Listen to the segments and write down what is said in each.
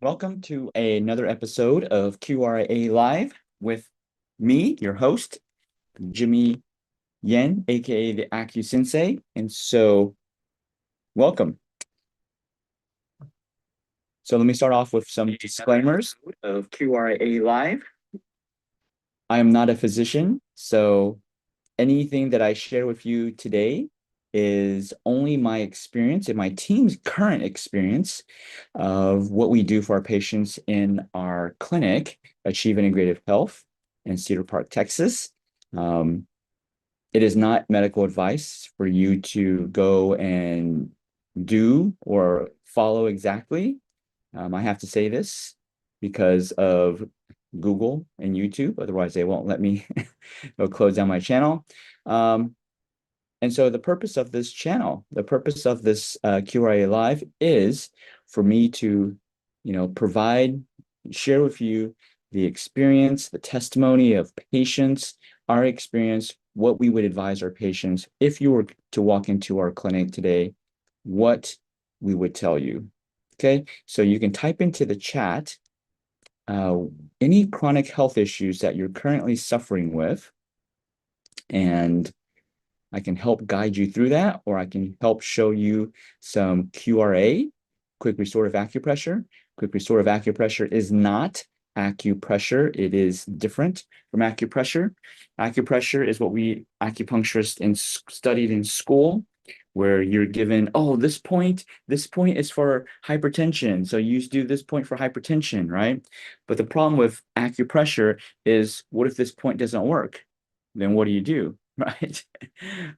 Welcome to another episode of QRA Live with me, your host, Jimmy Yen, aka the AcuSensei. And so, welcome. So let me start off with some disclaimers of QRA Live. I am not a physician, so anything that I share with you today is only my experience and my team's current experience of what we do for our patients in our clinic, Achieve Integrative Health in Cedar Park, Texas. Um, it is not medical advice for you to go and do or follow exactly. I have to say this because of Google and YouTube. Otherwise, they won't let me go close down my channel. And so the purpose of this channel, the purpose of this QRA Live is for me to, provide, share with you the experience, the testimony of patients, our experience, what we would advise our patients if you were to walk into our clinic today, what we would tell you. Okay, so you can type into the chat any chronic health issues that you're currently suffering with, and I can help guide you through that, or I can help show you some QRA, quick restorative acupressure. Quick restorative acupressure is not acupressure. It is different from acupressure. Acupressure is what we acupuncturists studied in school, where you're given, oh, this point is for hypertension. So you do this point for hypertension, right? But the problem with acupressure is, what if this point doesn't work? Then what do you do? Right.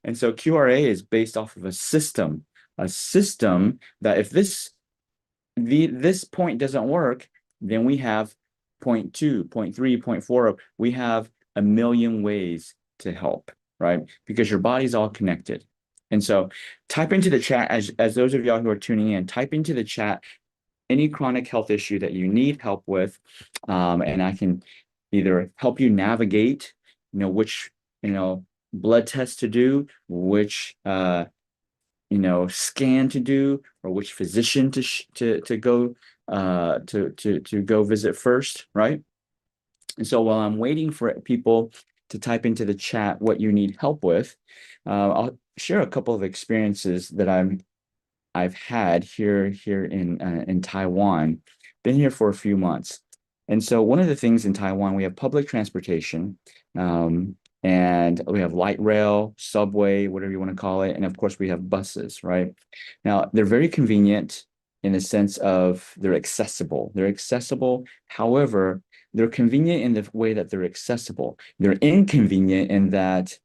And so QRA is based off of a system that if this point doesn't work, then we have point two, point three, point four. We have a million ways to help, right? Because your body's all connected. And so type into the chat, as those of y'all who are tuning in, type into the chat any chronic health issue that you need help with. And I can either help you navigate, which, blood test to do, which scan to do, or which physician to go to go visit first, right? And so while I'm waiting for people to type into the chat what you need help with, I'll share a couple of experiences that I've had here in Taiwan. Been here for a few months. And so one of the things in Taiwan, we have public transportation, and we have light rail, subway, whatever you want to call it. And of course, we have buses, right? Now, they're very convenient in the sense of they're accessible. They're accessible. However, they're convenient in the way that they're accessible. They're inconvenient in that,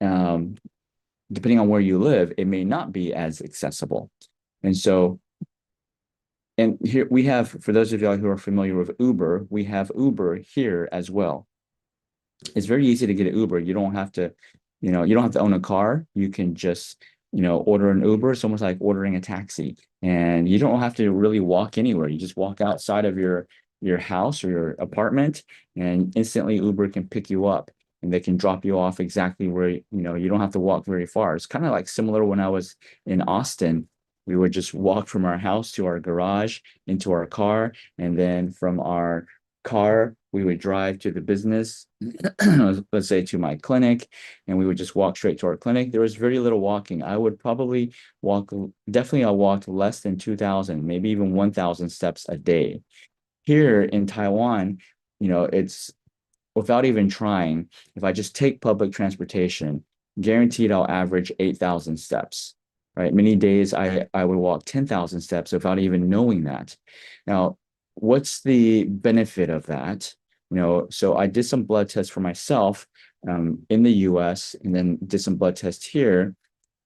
depending on where you live, it may not be as accessible. And so, and here we have, for those of y'all who are familiar with Uber, we have Uber here as well. It's very easy to get an Uber. You don't have to, you don't have to own a car. You can just, order an Uber. It's almost like ordering a taxi. And you don't have to really walk anywhere. You just walk outside of your house or your apartment, and instantly Uber can pick you up and they can drop you off exactly where, you don't have to walk very far. It's kind of like similar when I was in Austin. We would just walk from our house to our garage into our car, and then from our car, we would drive to the business, let's say to my clinic, and we would just walk straight to our clinic. There was very little walking. I would probably walk, definitely I walked less than 2,000, maybe even 1,000 steps a day. Here in Taiwan, it's without even trying, if I just take public transportation, guaranteed I'll average 8,000 steps, right? Many days I would walk 10,000 steps without even knowing that. Now, what's the benefit of that? So I did some blood tests for myself in the US, and then did some blood tests here,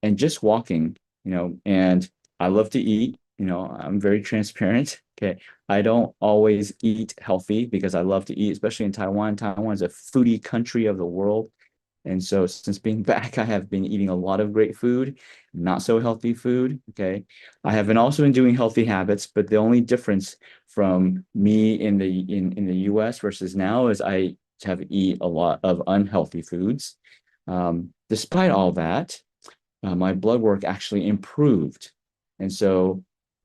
and just walking, and I love to eat, I'm very transparent. Okay. I don't always eat healthy because I love to eat, especially in Taiwan. Taiwan is a foodie country of the world. And so since being back, I have been eating a lot of great food, not so healthy food. Okay. I have been also been doing healthy habits, but the only difference from me in the US versus now is I have eat a lot of unhealthy foods. Despite all that, my blood work actually improved. And so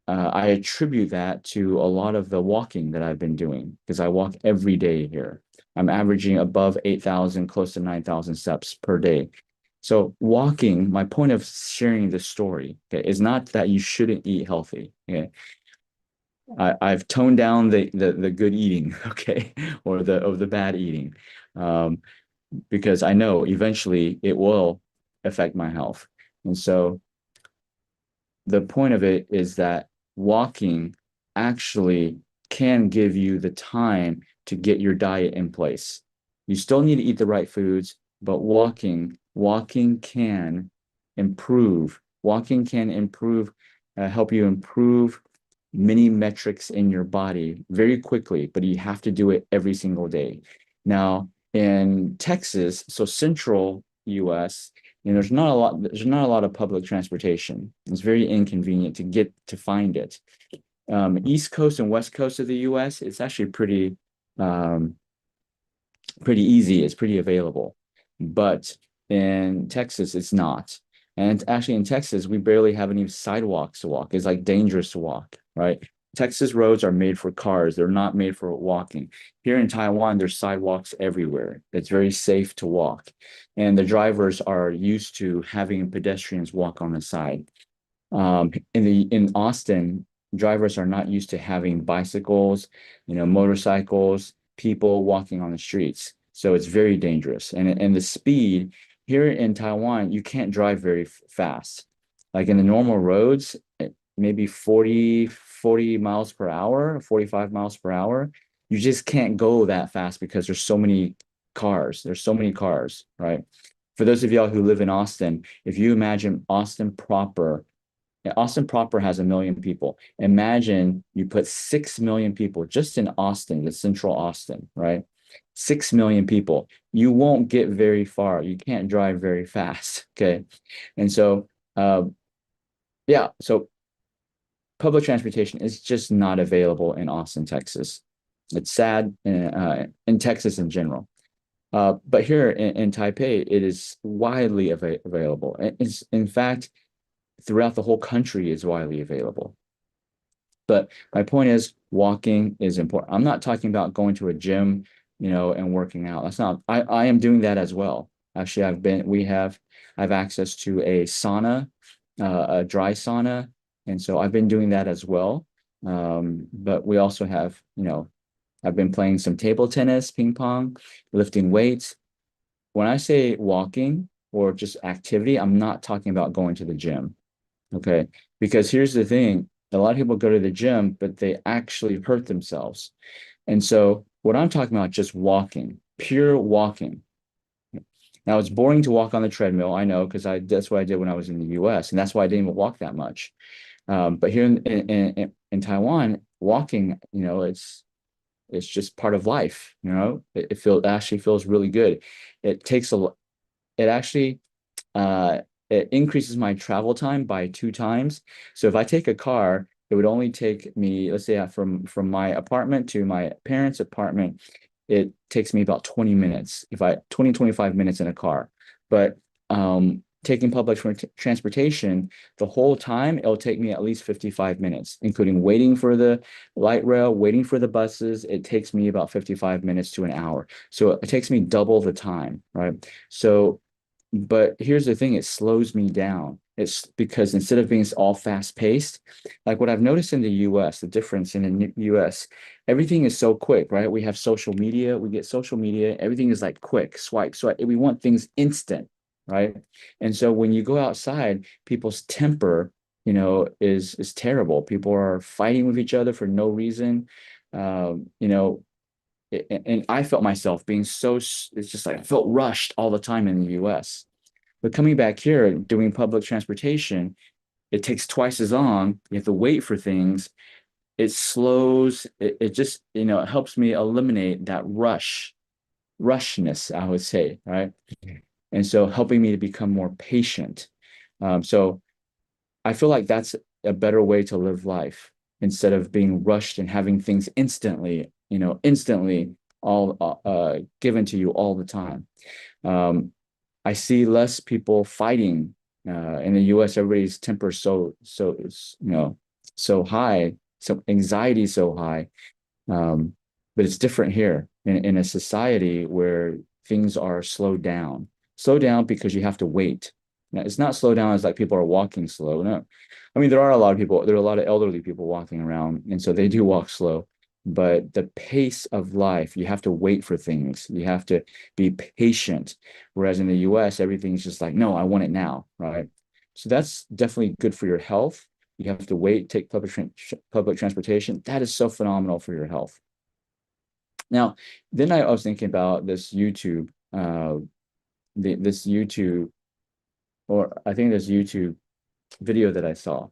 I attribute that to a lot of the walking that I've been doing because I walk every day here. I'm averaging above 8,000, close to 9,000 steps per day. So walking, my point of sharing this story, okay, is not that you shouldn't eat healthy. Okay. I've toned down the good eating, okay, or the bad eating, um, because I know eventually it will affect my health. And so the point of it is that walking actually can give you the time to get your diet in place. You still need to eat the right foods, but walking can improve, help you improve many metrics in your body very quickly, but you have to do it every single day. Now, in Texas, so central US, there's not a lot of public transportation. It's very inconvenient to get to find it. East Coast and West Coast of the US, it's actually um, pretty easy. It's pretty available. But in Texas, it's not. And actually, in Texas, we barely have any sidewalks to walk. It's like dangerous to walk, right? Texas roads are made for cars. They're not made for walking. Here in Taiwan, there's sidewalks everywhere. It's very safe to walk. And the drivers are used to having pedestrians walk on the side. In Austin, drivers are not used to having bicycles, motorcycles, people walking on the streets. So it's very dangerous. And the speed here in Taiwan, you can't drive very fast. Like in the normal roads, maybe 40 miles per hour, 45 miles per hour. You just can't go that fast because there's so many cars. There's so many cars, right? For those of y'all who live in Austin, if you imagine Austin proper has 1 million people. Imagine you put 6 million people just in Austin, the central Austin, right? 6 million people. You won't get very far. You can't drive very fast. Okay. And so, yeah, so public transportation is just not available in Austin, Texas. It's sad in Texas in general. But here in Taipei, it is widely available. It's, in fact, throughout the whole country is widely available. But my point is walking is important. I'm not talking about going to a gym, and working out. That's not, I am doing that as well. Actually, I've access to a sauna, a dry sauna. And so I've been doing that as well. But we also have, I've been playing some table tennis, ping pong, lifting weights. When I say walking or just activity, I'm not talking about going to the gym. Okay. Because here's the thing, a lot of people go to the gym, but they actually hurt themselves. And so what I'm talking about, just walking, pure walking. Now it's boring to walk on the treadmill. I know because that's what I did when I was in the US, and that's why I didn't even walk that much. But here in Taiwan, walking, it's just part of life. It actually feels really good. It takes a it actually uh, it increases my travel time by 2 times. So if I take a car, it would only take me, let's say from my apartment to my parents' apartment, it takes me about 20 minutes, if I 20, 25 minutes in a car. But taking public transportation, the whole time, it'll take me at least 55 minutes, including waiting for the light rail, waiting for the buses. It takes me about 55 minutes to an hour. So it takes me double the time, right? So but here's the thing, it slows me down. It's because instead of being all fast paced, like what I've noticed in the US, the difference in the US, everything is so quick, right? We have social media, we get social media, everything is like quick, swipe, swipe. We want things instant, right? And so when you go outside, people's temper, is terrible. People are fighting with each other for no reason. You know, and I felt myself being it's just like I felt rushed all the time in the US. But coming back here, doing public transportation, it takes twice as long. You have to wait for things. It slows, it just, it helps me eliminate that rushness, I would say, right? And so helping me to become more patient. So I feel like that's a better way to live life instead of being rushed and having things instantly all given to you all the time. Um, I see less people fighting in the U.S. Everybody's temper so so high, so anxiety is so high. Um, but it's different here in a society where things are slowed down. Slow down because you have to wait. Now, it's not slow down as like people are walking slow. No. I mean, there are a lot of people, there are a lot of elderly people walking around, and so they do walk slow. But the pace of life, you have to wait for things. You have to be patient. Whereas in the US, everything's just like, no, I want it now, right? So that's definitely good for your health. You have to wait, take public transportation. That is so phenomenal for your health. Now, then I was thinking about this YouTube, this YouTube, or I think this YouTube video that I saw.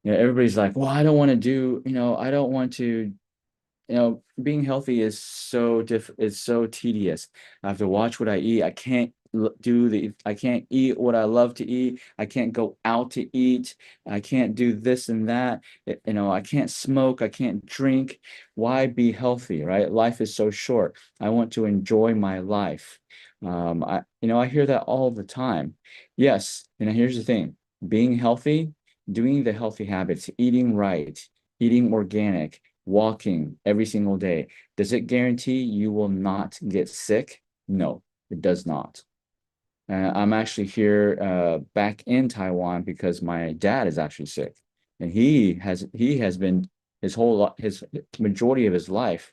Everybody's like, well, I don't want to do, I don't want to being healthy is it's so tedious. I have to watch what I eat. I can't eat what I love to eat. I can't go out to eat. I can't do this and that. I can't smoke. I can't drink. Why be healthy, right? Life is so short. I want to enjoy my life. I hear that all the time. Yes, here's the thing. Being healthy, doing the healthy habits, eating right, eating organic, walking every single day. Does it guarantee you will not get sick? No, it does not. I'm actually here back in Taiwan because my dad is actually sick, and he has been his majority of his life,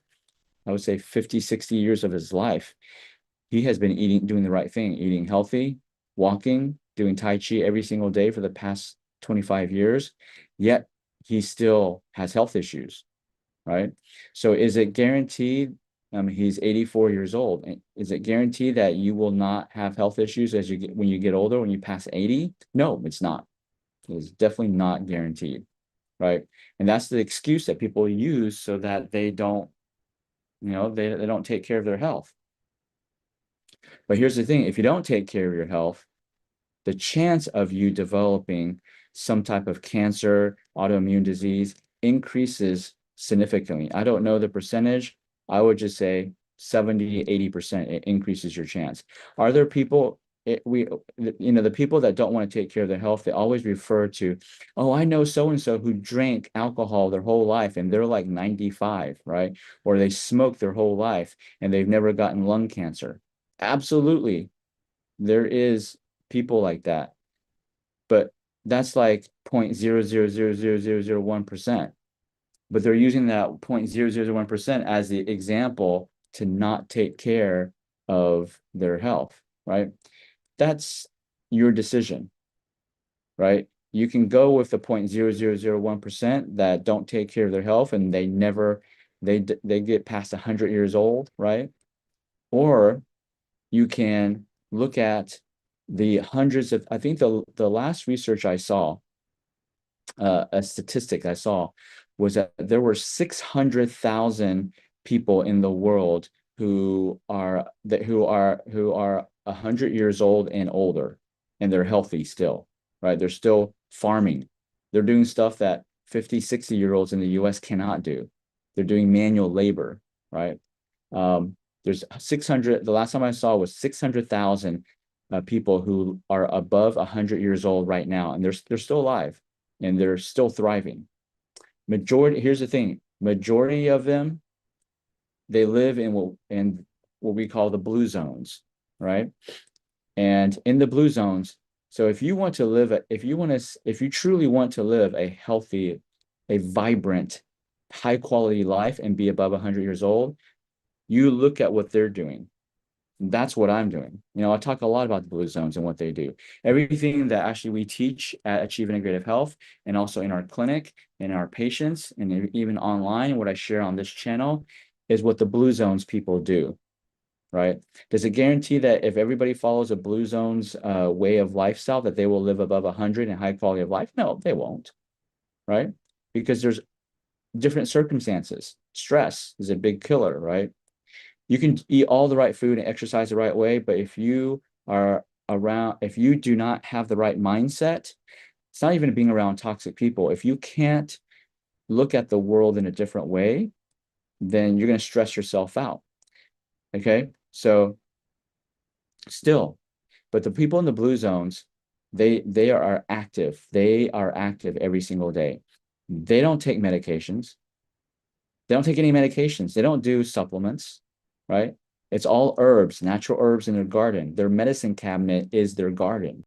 I would say 50, 60 years of his life, he has been doing the right thing, eating healthy, walking, doing Tai Chi every single day for the past 25 years, yet he still has health issues, right? So is it guaranteed? He's 84 years old. Is it guaranteed that you will not have health issues when you get older, when you pass 80? No, it's not. It's definitely not guaranteed, right? And that's the excuse that people use so that they don't, they don't take care of their health. But here's the thing, if you don't take care of your health, the chance of you developing some type of cancer, autoimmune disease increases significantly. I don't know the percentage. I would just say 70, 80%, it increases your chance. Are there people, the people that don't want to take care of their health, they always refer to, oh, I know so-and-so who drank alcohol their whole life and they're like 95, right? Or they smoked their whole life and they've never gotten lung cancer. Absolutely. There is people like that, but that's like 0.0000001%. But they're using that 0.0001% as the example to not take care of their health, right? That's your decision, right? You can go with the 0.0001% that don't take care of their health and they get past 100 years old, right? Or you can look at the hundreds of, I think the last research I saw, a statistic I saw was that there were 600,000 people in the world who are 100 years old and older, and they're healthy still, right? They're still farming. They're doing stuff that 50, 60-year-olds in the US cannot do. They're doing manual labor, right? There's 600, the last time I saw was 600,000 people who are above 100 years old right now, and they're still alive and they're still thriving. Here's the thing, majority of them, they live in what we call the blue zones, right? And in the blue zones, so if you want to live, if you truly want to live a healthy, a vibrant, high quality life and be above 100 years old, you look at what they're doing. That's what I'm doing. I talk a lot about the blue zones and what they do. Everything that actually we teach at Achieve Integrative Health and also in our clinic, in our patients, and even online, what I share on this channel is what the blue zones people do, right? Does it guarantee that if everybody follows a blue zones way of lifestyle, that they will live above 100 and high quality of life? No, they won't, right? Because there's different circumstances. Stress is a big killer, right? You can eat all the right food and exercise the right way, but if you do not have the right mindset, it's not even being around toxic people. If you can't look at the world in a different way, then you're going to stress yourself out. Okay. So still, but the people in the blue zones, they are active. They are active every single day. They don't take medications. They don't take any medications. They don't do supplements, right? It's all herbs, natural herbs in their garden. Their medicine cabinet is their garden.